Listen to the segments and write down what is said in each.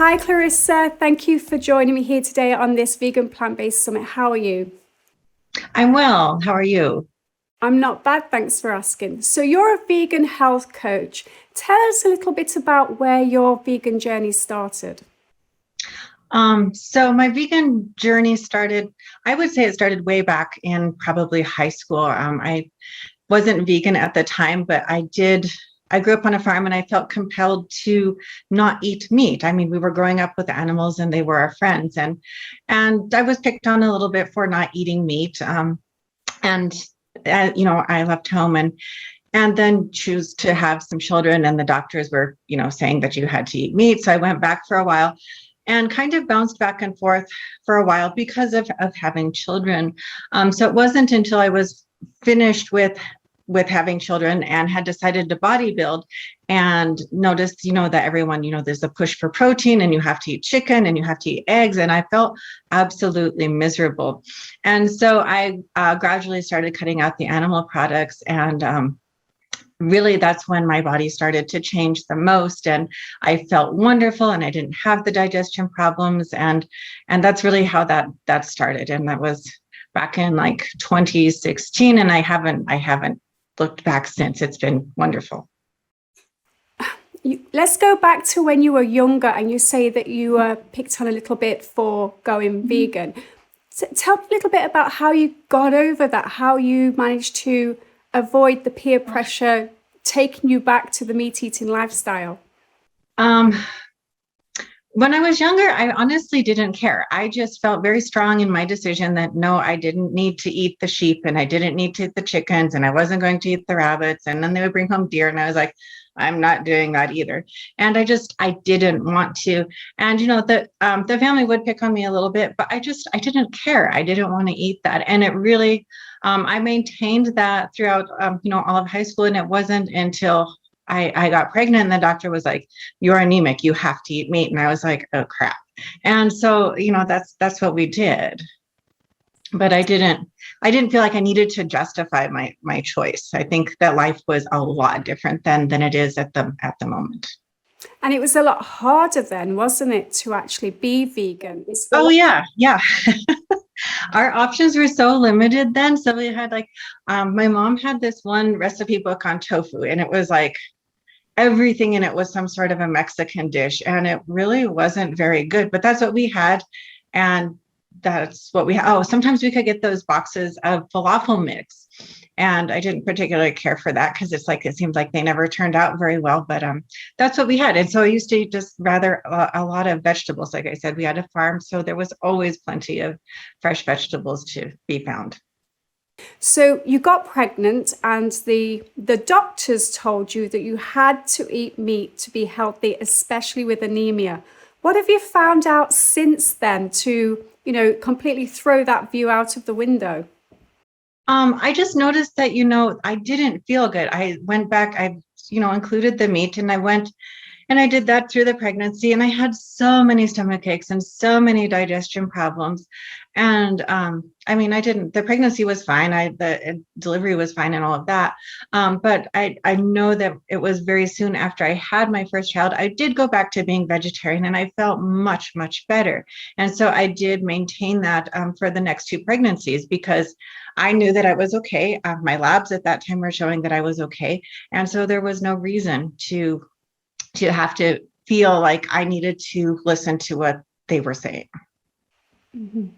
Hi, Clarissa. Thank you for joining me here today on this Vegan Plant-Based Summit. How are you? I'm well. How are you? I'm not bad, thanks for asking. So you're a vegan health coach. Tell us a little bit about where your vegan journey started. So my vegan journey started, I would say it started way back in probably high school. I wasn't vegan at the time, but I grew up on a farm and I felt compelled to not eat meat. I mean, we were growing up with animals and they were our friends. And I was picked on a little bit for not eating meat. And I left home and then choose to have some children, and the doctors were, saying that you had to eat meat. So I went back for a while and kind of bounced back and forth for a while because of having children. So it wasn't until I was finished with having children and had decided to bodybuild and noticed, that everyone, there's a push for protein and you have to eat chicken and you have to eat eggs. And I felt absolutely miserable. And so I gradually started cutting out the animal products, and really that's when my body started to change the most, and I felt wonderful and I didn't have the digestion problems, and that's really how that started. And that was back in like 2016, and I haven't looked back since. It's been wonderful. Let's go back to when you were younger, and you say that you were picked on a little bit for going vegan. Tell me a little bit about how you got over that, how you managed to avoid the peer pressure taking you back to the meat eating lifestyle. When I was younger, I honestly didn't care. I just felt very strong in my decision that no, I didn't need to eat the sheep and I didn't need to eat the chickens and I wasn't going to eat the rabbits. And then they would bring home deer and I was like, I'm not doing that either. And I didn't want to. And, the family would pick on me a little bit, but I didn't care. I didn't want to eat that. And it really, I maintained that throughout, all of high school. And it wasn't until I got pregnant and the doctor was like, you're anemic, you have to eat meat. And I was like, oh crap. And so, that's what we did. But I didn't feel like I needed to justify my choice. I think that life was a lot different than it is at the moment. And it was a lot harder then, wasn't it, to actually be vegan? Oh yeah. Our options were so limited then. So we had my mom had this one recipe book on tofu, and it was like everything in it was some sort of a Mexican dish, and it really wasn't very good, but that's what we had. And that's what we had. Oh, sometimes we could get those boxes of falafel mix, and I didn't particularly care for that because it seemed like they never turned out very well, but that's what we had. And so I used to eat just rather a lot of vegetables. Like I said, we had a farm, so there was always plenty of fresh vegetables to be found. So you got pregnant and the doctors told you that you had to eat meat to be healthy, especially with anemia. What have you found out since then to, completely throw that view out of the window? I just noticed that, I didn't feel good. I went back, I included the meat, and I went and I did that through the pregnancy, and I had so many stomach aches and so many digestion problems. And the pregnancy was fine. The delivery was fine and all of that. But I know that it was very soon after I had my first child, I did go back to being vegetarian, and I felt much, much better. And so I did maintain that for the next two pregnancies because I knew that I was okay. My labs at that time were showing that I was okay. And so there was no reason to have to feel like I needed to listen to what they were saying. Mm-hmm.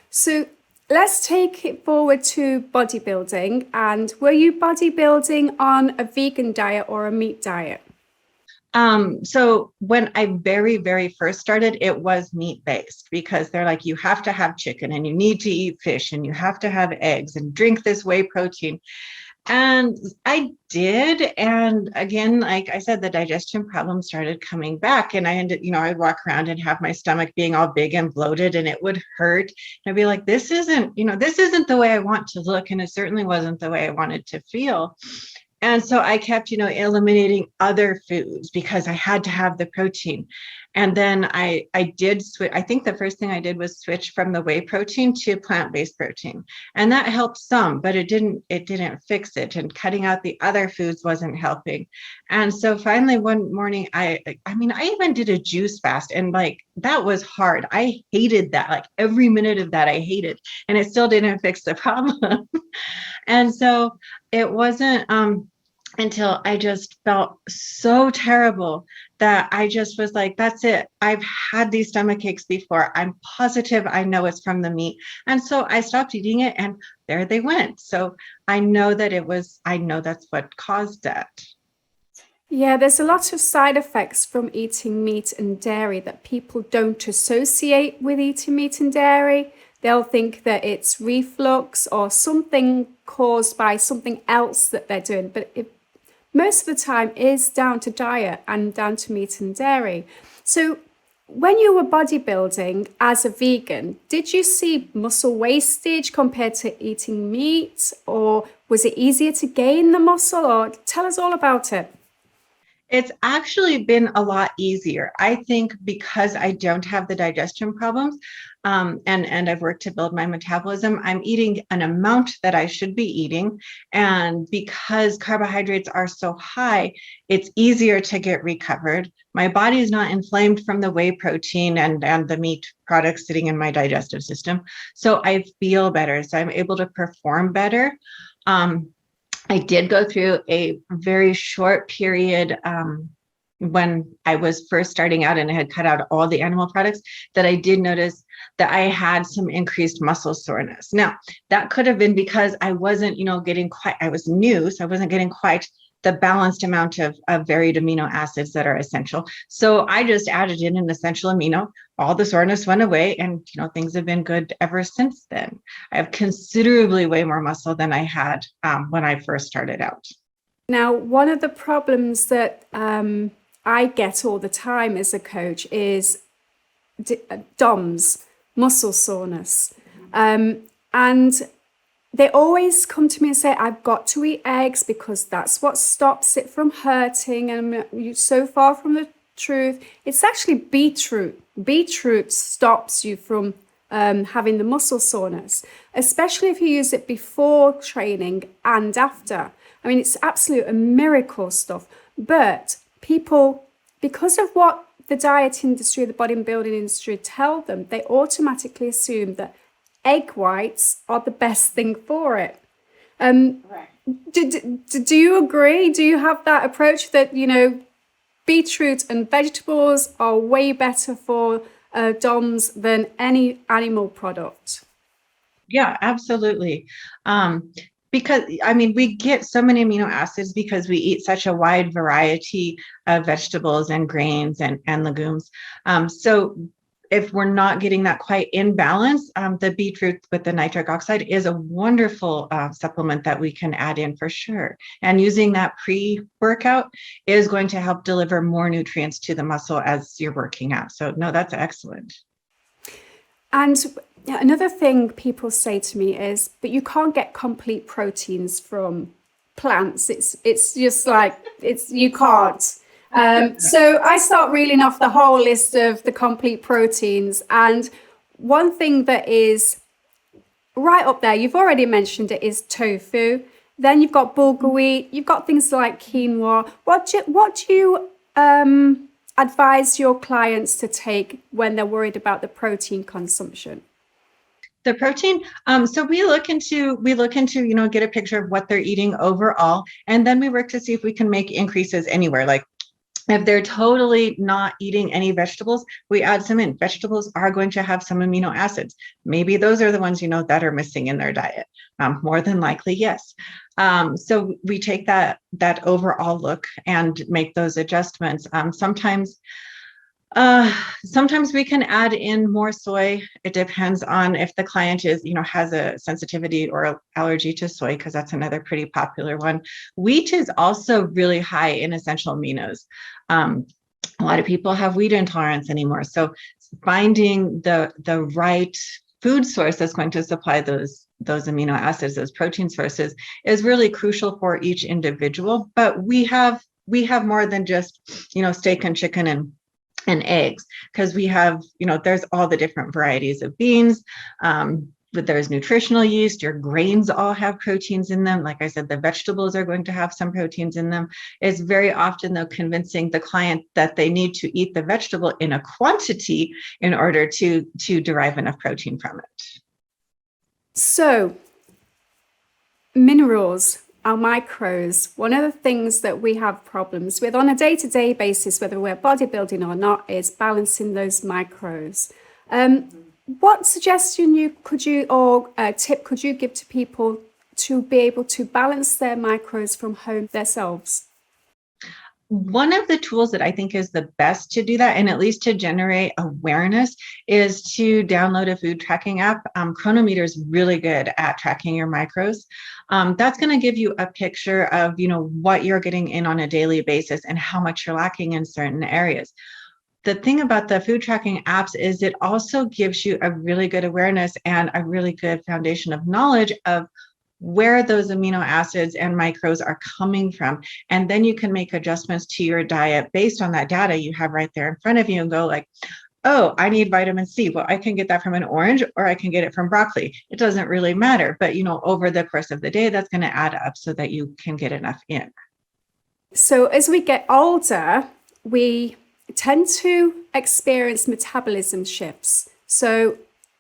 So let's take it forward to bodybuilding. And were you bodybuilding on a vegan diet or a meat diet? So when I very, very first started, it was meat-based because they're like, you have to have chicken and you need to eat fish and you have to have eggs and drink this whey protein. And I did. And again, like I said, the digestion problems started coming back, and I ended, I'd walk around and have my stomach being all big and bloated, and it would hurt. And I'd be like, this isn't the way I want to look. And it certainly wasn't the way I wanted to feel. And so I kept, eliminating other foods because I had to have the protein. And then I did switch. I think the first thing I did was switch from the whey protein to plant-based protein. And that helped some, but it didn't fix it. And cutting out the other foods wasn't helping. And so finally one morning, I even did a juice fast, and like that was hard. I hated that. Like every minute of that I hated, and it still didn't fix the problem. And so it wasn't until I just felt so terrible that I just was like, that's it. I've had these stomach aches before. I'm positive I know it's from the meat. And so I stopped eating it, and there they went. So I know that's what caused that. Yeah, there's a lot of side effects from eating meat and dairy that people don't associate with eating meat and dairy. They'll think that it's reflux or something caused by something else that they're doing, but most of the time is down to diet and down to meat and dairy. So when you were bodybuilding as a vegan, did you see muscle wastage compared to eating meat, or was it easier to gain the muscle? Or tell us all about it. It's actually been a lot easier. I think because I don't have the digestion problems, and I've worked to build my metabolism, I'm eating an amount that I should be eating. And because carbohydrates are so high, it's easier to get recovered. My body is not inflamed from the whey protein and the meat products sitting in my digestive system. So I feel better. So I'm able to perform better. I did go through a very short period when I was first starting out and I had cut out all the animal products, that I did notice that I had some increased muscle soreness. Now, that could have been because I wasn't, I was new, so I wasn't getting quite the balanced amount of varied amino acids that are essential. So I just added in an essential amino, all the soreness went away, and things have been good ever since then. I have considerably way more muscle than I had when I first started out. Now, one of the problems that I get all the time as a coach is DOMS, muscle soreness. And they always come to me and say, I've got to eat eggs because that's what stops it from hurting. And I'm so far from the truth. It's actually beetroot. Beetroot stops you from having the muscle soreness, especially if you use it before training and after. I mean, it's absolute a miracle stuff. But people, because of what the diet industry, the bodybuilding industry tell them, they automatically assume that egg whites are the best thing for it. Right. Do you agree? Do you have that approach that, beetroot and vegetables are way better for DOMS than any animal product? Yeah, absolutely. Because we get so many amino acids because we eat such a wide variety of vegetables and grains and legumes. So if we're not getting that quite in balance, the beetroot with the nitric oxide is a wonderful supplement that we can add in for sure. And using that pre-workout is going to help deliver more nutrients to the muscle as you're working out. So no, that's excellent. And another thing people say to me is, but you can't get complete proteins from plants. It's just like, you can't. So I start reeling off the whole list of the complete proteins. And one thing that is right up there, you've already mentioned it, is tofu. Then you've got bulgur wheat. You've got things like quinoa. What do you advise your clients to take when they're worried about the protein consumption? The protein, so we look into, get a picture of what they're eating overall, and then we work to see if we can make increases anywhere. Like if they're totally not eating any vegetables, we add some in. Vegetables are going to have some amino acids. Maybe those are the ones, that are missing in their diet. More than likely, yes. So we take that overall look and make those adjustments. Sometimes we can add in more soy. It depends on if the client has a sensitivity or allergy to soy, because that's another pretty popular one. Wheat is also really high in essential aminos. A lot of people have wheat intolerance anymore. So finding the right food source that's going to supply those amino acids, those protein sources, is really crucial for each individual. But we have more than just, steak and chicken and eggs, because we have, there's all the different varieties of beans. But there's nutritional yeast. Your grains all have proteins in them. Like I said, the vegetables are going to have some proteins in them. It's very often, though, convincing the client that they need to eat the vegetable in a quantity in order to derive enough protein from it. So, minerals, our microbes, one of the things that we have problems with on a day-to-day basis, whether we're bodybuilding or not, is balancing those microbes. What suggestion or tip could you give to people to be able to balance their microbes from home themselves? One of the tools that I think is the best to do that, and at least to generate awareness, is to download a food tracking app. Chronometer is really good at tracking your macros. That's going to give you a picture of, what you're getting in on a daily basis and how much you're lacking in certain areas. The thing about the food tracking apps is it also gives you a really good awareness and a really good foundation of knowledge of where those amino acids and micros are coming from. And then you can make adjustments to your diet based on that data you have right there in front of you and go like, oh, I need vitamin C. Well, I can get that from an orange or I can get it from broccoli. It doesn't really matter. But, over the course of the day, that's going to add up so that you can get enough in. So as we get older, we tend to experience metabolism shifts. So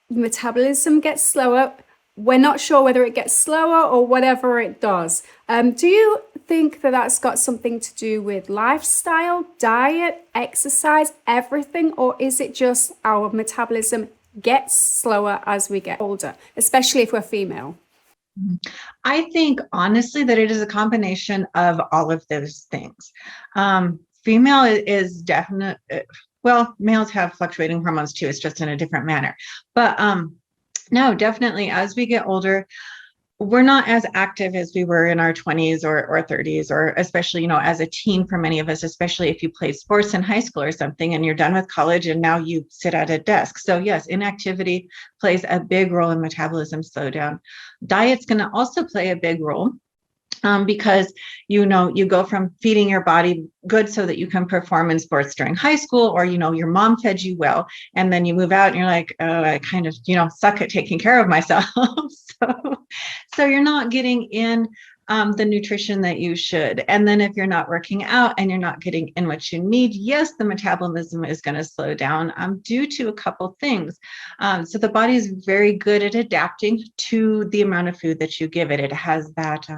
metabolism gets slower. We're not sure whether it gets slower or whatever it does. Do you think that that's got something to do with lifestyle, diet, exercise, everything? Or is it just our metabolism gets slower as we get older, especially if we're female? I think honestly that it is a combination of all of those things. Female is definite. Well, males have fluctuating hormones too. It's just in a different manner. But no, definitely as we get older, we're not as active as we were in our 20s or 30s, or especially, as a teen for many of us, especially if you played sports in high school or something and you're done with college and now you sit at a desk. So yes, inactivity plays a big role in metabolism slowdown. Diet's going to also play a big role. Because, you go from feeding your body good so that you can perform in sports during high school, or, your mom fed you well, and then you move out and you're like, oh, I kind of, suck at taking care of myself. so you're not getting in the nutrition that you should. And then if you're not working out and you're not getting in what you need, yes, the metabolism is going to slow down due to a couple things. So the body is very good at adapting to the amount of food that you give it. It has that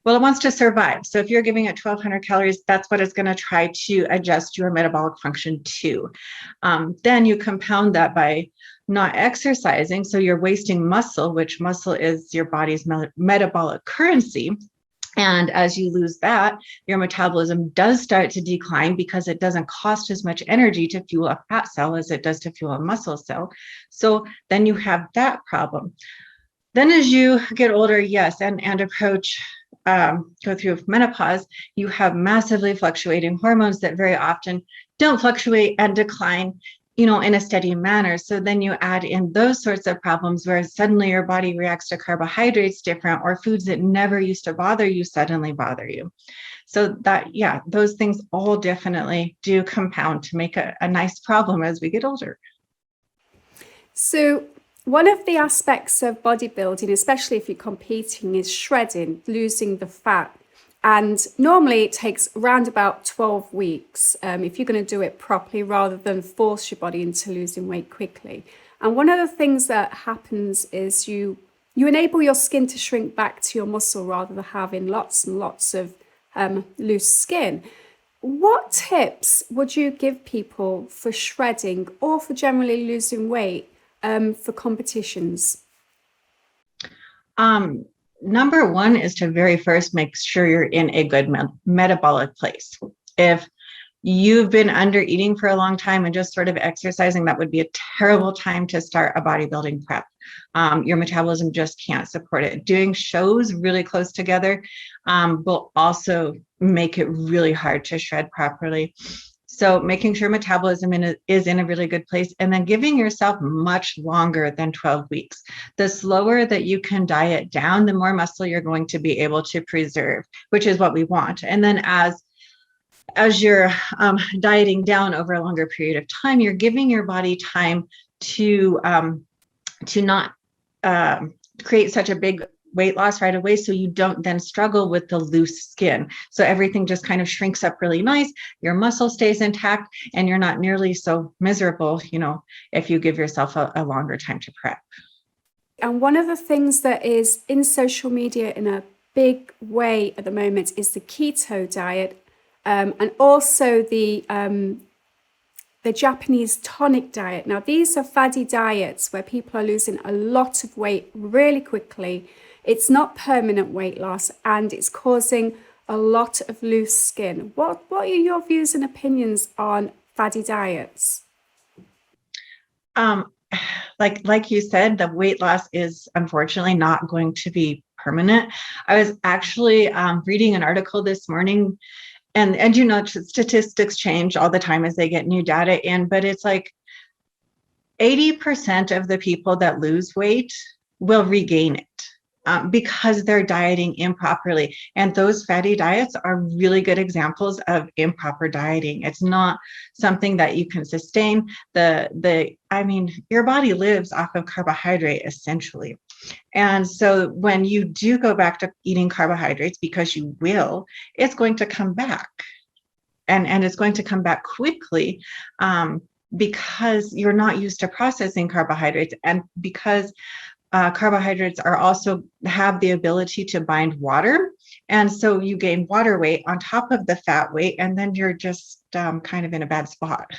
well, it wants to survive. So if you're giving it 1,200 calories, that's what it's going to try to adjust your metabolic function to. Then you compound that by not exercising. So you're wasting muscle, which muscle is your body's metabolic currency. And as you lose that, your metabolism does start to decline because it doesn't cost as much energy to fuel a fat cell as it does to fuel a muscle cell. So then you have that problem. Then as you get older, yes, and approach go through menopause, you have massively fluctuating hormones that very often don't fluctuate and decline, in a steady manner. So then you add in those sorts of problems where suddenly your body reacts to carbohydrates different, or foods that never used to bother you suddenly bother you. So that, those things all definitely do compound to make a nice problem as we get older. So one of the aspects of bodybuilding, especially if you're competing, is shredding, losing the fat. And normally it takes around about 12 weeks if you're going to do it properly, rather than force your body into losing weight quickly. And one of the things that happens is you enable your skin to shrink back to your muscle rather than having lots and lots of loose skin. What tips would you give people for shredding or for generally losing weight for competitions? Number one is to very first make sure you're in a good metabolic place. If you've been under eating for a long time and just sort of exercising, that would be a terrible time to start a bodybuilding prep. Your metabolism just can't support it. Doing shows really close together will also make it really hard to shred properly. So making sure metabolism is in a really good place, and then giving yourself much longer than 12 weeks. The slower that you can diet down, the more muscle you're going to be able to preserve, which is what we want. And then as as you're dieting down over a longer period of time, you're giving your body time to not create such a big weight loss right away, so you don't then struggle with the loose skin. So everything just kind of shrinks up really nice, your muscle stays intact, and you're not nearly so miserable, if you give yourself a longer time to prep. And one of the things that is in social media in a big way at the moment is the keto diet, and also the Japanese tonic diet. Now, these are faddy diets where people are losing a lot of weight really quickly. It's not permanent weight loss, and it's causing a lot of loose skin. What are your views and opinions on faddy diets? Like you said, the weight loss is unfortunately not going to be permanent. I was actually reading an article this morning, and statistics change all the time as they get new data in, but it's like 80% of the people that lose weight will regain it. Because they're dieting improperly. And those fatty diets are really good examples of improper dieting. It's not something that you can sustain. Your body lives off of carbohydrate essentially. And so when you do go back to eating carbohydrates, because you will, it's going to come back. And it's going to come back quickly, because you're not used to processing carbohydrates, and because carbohydrates have the ability to bind water. And so you gain water weight on top of the fat weight, and then you're just kind of in a bad spot.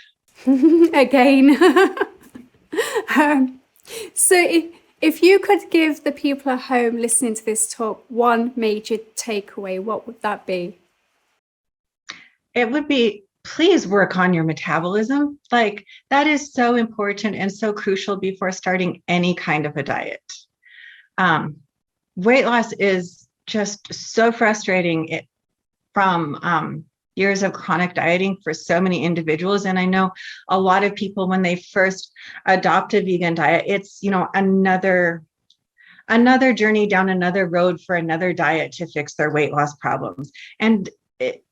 Again. So if you could give the people at home listening to this talk one major takeaway, what would that be? It would be, please work on your metabolism. Like, that is so important and so crucial before starting any kind of a diet. Weight loss is just so frustrating from years of chronic dieting for so many individuals. And I know a lot of people, when they first adopt a vegan diet, it's, another journey down another road for another diet to fix their weight loss problems. And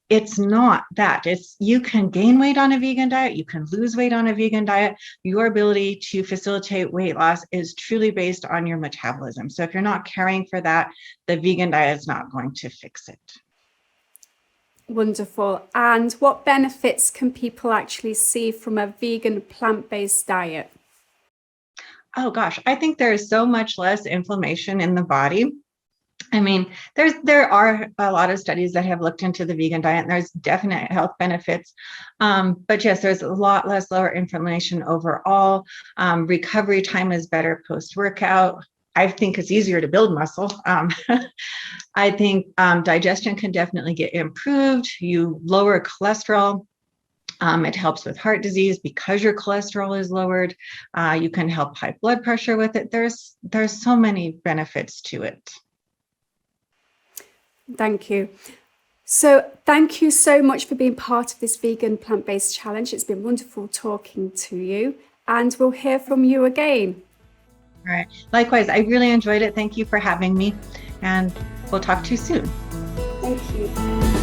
it's not that. You can gain weight on a vegan diet, you can lose weight on a vegan diet. Your ability to facilitate weight loss is truly based on your metabolism. So if you're not caring for that, the vegan diet is not going to fix it. Wonderful. And what benefits can people actually see from a vegan plant-based diet? Oh gosh, I think there's so much less inflammation in the body. I mean, there are a lot of studies that have looked into the vegan diet, and there's definite health benefits. But yes, there's a lot less lower inflammation overall. Recovery time is better post-workout. I think it's easier to build muscle. I think digestion can definitely get improved. You lower cholesterol. It helps with heart disease because your cholesterol is lowered. You can help high blood pressure with it. There's so many benefits to it. Thank you. So thank you so much for being part of this vegan plant-based challenge. It's been wonderful talking to you, and we'll hear from you again. All right. Likewise, I really enjoyed it. Thank you for having me, and we'll talk to you soon. Thank you.